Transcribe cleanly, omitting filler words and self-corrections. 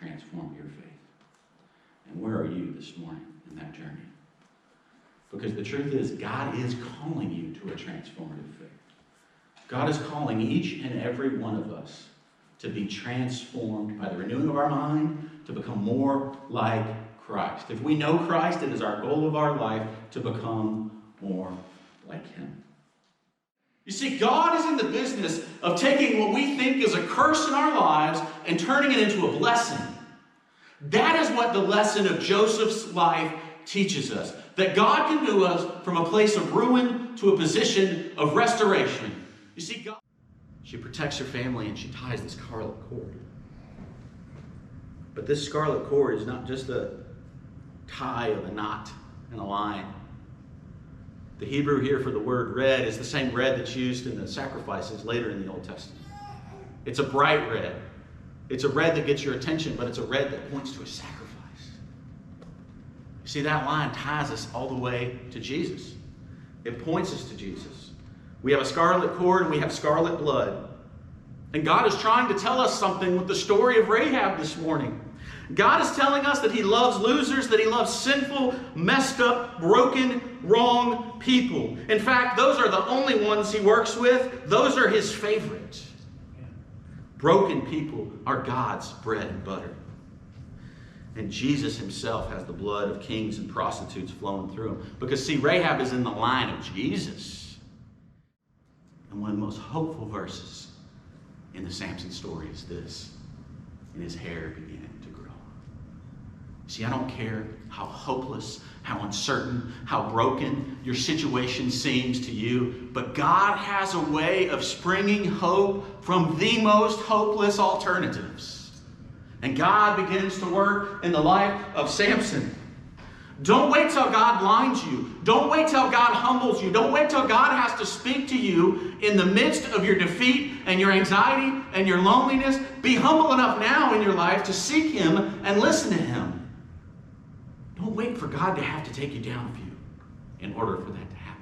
transform your faith. And where are you this morning in that journey? Because the truth is, God is calling you to a transformative faith. God is calling each and every one of us to be transformed by the renewing of our mind, to become more like Christ. If we know Christ, it is our goal of our life to become more like Him. You see, God is in the business of taking what we think is a curse in our lives and turning it into a blessing. That is what the lesson of Joseph's life teaches us. That God can move us from a place of ruin to a position of restoration. You see, God, she protects her family and she ties the scarlet cord. But this scarlet cord is not just a tie of a knot and a line. The Hebrew here for the word red is the same red that's used in the sacrifices later in the Old Testament. It's a bright red. It's a red that gets your attention, but it's a red that points to a sacrifice. You see, that line ties us all the way to Jesus. It points us to Jesus. We have a scarlet cord and we have scarlet blood. And God is trying to tell us something with the story of Rahab this morning. God is telling us that He loves losers, that He loves sinful, messed up, broken, wrong people. In fact, those are the only ones He works with. Those are His favorite. Broken people are God's bread and butter. And Jesus Himself has the blood of kings and prostitutes flowing through Him. Because, see, Rahab is in the line of Jesus. And one of the most hopeful verses in the Samson story is this. And his hair began to grow. See, I don't care how hopeless, how uncertain, how broken your situation seems to you, but God has a way of springing hope from the most hopeless alternatives. And God begins to work in the life of Samson. Don't wait till God blinds you. Don't wait till God humbles you. Don't wait till God has to speak to you in the midst of your defeat and your anxiety and your loneliness. Be humble enough now in your life to seek Him and listen to Him. Don't wait for God to have to take you down a few in order for that to happen.